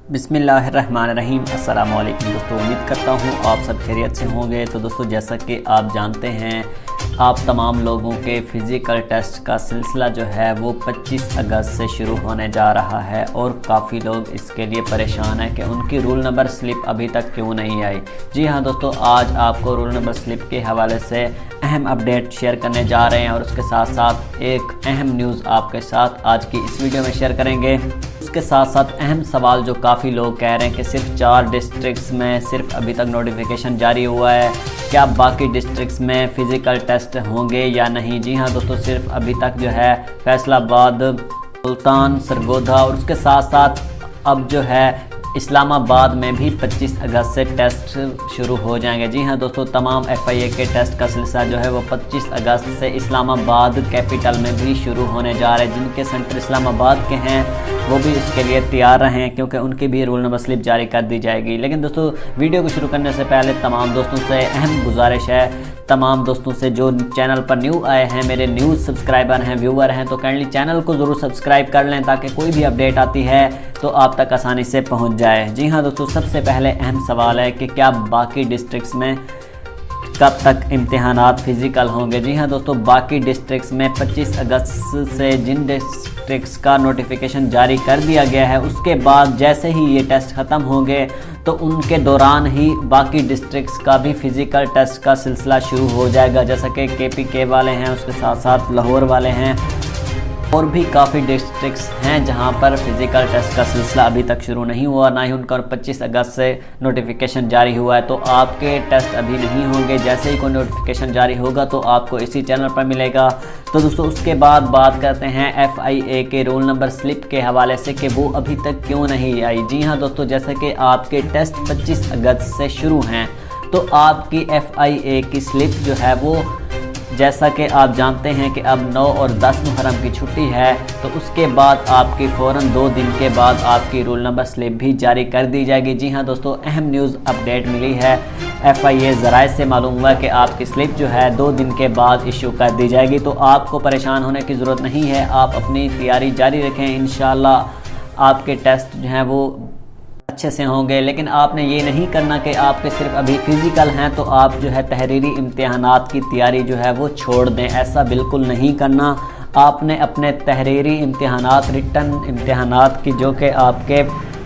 बिस्मिल्लाहिर्रहमानिर्रहीम। अस्सलाम वालेकुम दोस्तों, उम्मीद करता हूँ आप सब खैरियत से होंगे। तो दोस्तों, जैसा कि आप जानते हैं, आप तमाम लोगों के फ़िज़िकल टेस्ट का सिलसिला जो है वो 25 अगस्त से शुरू होने जा रहा है और काफ़ी लोग इसके लिए परेशान हैं कि उनकी रोल नंबर स्लिप अभी तक क्यों नहीं आई। जी हाँ दोस्तों, आज आपको रोल नंबर स्लिप के हवाले से अहम अपडेट शेयर करने जा रहे हैं और उसके साथ साथ एक अहम न्यूज़ आपके साथ आज की इस वीडियो में शेयर करेंगे। उसके साथ साथ अहम सवाल जो काफ़ी लोग कह रहे हैं कि सिर्फ 4 डिस्ट्रिक्ट्स में सिर्फ अभी तक नोटिफिकेशन जारी हुआ है, क्या बाकी डिस्ट्रिक्ट्स में फ़िज़िकल टेस्ट होंगे या नहीं। जी हाँ दोस्तों, सिर्फ अभी तक जो है फैसलाबाद, मुल्तान, सरगोधा और उसके साथ साथ अब जो है इस्लामाबाद में भी 25 अगस्त से टेस्ट शुरू हो जाएंगे। जी हाँ दोस्तों, तमाम FIA के टेस्ट का सिलसिला जो है वो 25 अगस्त से इस्लामाबाद कैपिटल में भी शुरू होने जा रहे हैं। जिनके सेंटर इस्लामाबाद के हैं वो भी इसके लिए तैयार रहें, क्योंकि उनकी भी रोल नंबर स्लिप जारी कर दी जाएगी। लेकिन दोस्तों, वीडियो को शुरू करने से पहले तमाम दोस्तों से अहम गुजारिश है, तमाम दोस्तों से जो चैनल पर न्यू आए हैं, मेरे न्यूज़ सब्सक्राइबर हैं, व्यूअर हैं, तो काइंडली चैनल को ज़रूर सब्सक्राइब कर लें ताकि कोई भी अपडेट आती है तो आप तक आसानी से पहुंच जाए। जी हाँ दोस्तों, सबसे पहले अहम सवाल है कि क्या बाकी डिस्ट्रिक्ट्स में कब तक इम्तिहानात फ़िज़िकल होंगे। जी हाँ दोस्तों, बाकी डिस्ट्रिक्ट्स में 25 अगस्त से जिन डिस्ट्रिक्ट्स का नोटिफिकेशन जारी कर दिया गया है, उसके बाद जैसे ही ये टेस्ट ख़त्म होंगे तो उनके दौरान ही बाकी डिस्ट्रिक्ट्स का भी फ़िज़िकल टेस्ट का सिलसिला शुरू हो जाएगा। जैसा कि KPK वाले हैं, उसके साथ साथ लाहौर वाले हैं और भी काफ़ी डिस्ट्रिक्ट्स हैं जहां पर फ़िज़िकल टेस्ट का सिलसिला अभी तक शुरू नहीं हुआ, ना ही उनका 25 अगस्त से नोटिफिकेशन जारी हुआ है। तो आपके टेस्ट अभी नहीं होंगे, जैसे ही कोई नोटिफिकेशन जारी होगा तो आपको इसी चैनल पर मिलेगा। तो दोस्तों, उसके बाद बात करते हैं FIA के रोल नंबर स्लिप के हवाले से कि वो अभी तक क्यों नहीं आई। जी हाँ दोस्तों, जैसे कि आपके टेस्ट 25 अगस्त से शुरू हैं तो आपकी FIA की स्लिप जो है वो, जैसा कि आप जानते हैं कि अब 9 और 10 मुहर्रम की छुट्टी है, तो उसके बाद आपकी फ़ौरन 2 दिन के बाद आपकी रोल नंबर स्लिप भी जारी कर दी जाएगी। जी हाँ दोस्तों, अहम न्यूज़ अपडेट मिली है, FIA ज़राए से मालूम हुआ कि आपकी स्लिप जो है 2 दिन के बाद इशू कर दी जाएगी। तो आपको परेशान होने की ज़रूरत नहीं है, आप अपनी तैयारी जारी रखें। इंशाअल्लाह आपके टेस्ट जो हैं वो अच्छे से होंगे। लेकिन आपने ये नहीं करना कि आपके सिर्फ अभी फ़िज़िकल हैं तो आप जो है तहरीरी इम्तिहानात की तैयारी जो है वो छोड़ दें, ऐसा बिल्कुल नहीं करना। आपने अपने तहरीरी इम्तिहानात, रिटन इम्तिहानात की, जो कि आपके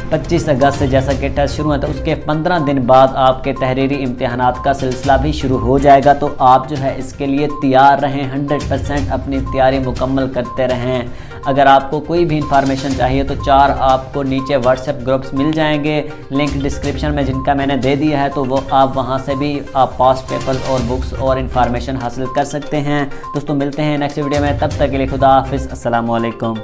25 अगस्त से जैसा कि टेस्ट शुरू है तो उसके 15 दिन बाद आपके तहरीरी इम्तिहानात का सिलसिला भी शुरू हो जाएगा। तो आप जो है इसके लिए तैयार रहें, 100% अपनी तैयारी मुकम्मल करते रहें। अगर आपको कोई भी इंफॉर्मेशन चाहिए तो 4 आपको नीचे व्हाट्सएप ग्रुप्स मिल जाएंगे, लिंक डिस्क्रिप्शन में जिनका मैंने दे दिया है, तो वो आप वहां से भी आप पास्ट पेपर और बुक्स और इन्फॉर्मेशन हासिल कर सकते हैं। दोस्तों, मिलते हैं नेक्स्ट वीडियो में, तब तक के लिए खुदा हाफिज़, अस्सलाम वालेकुम।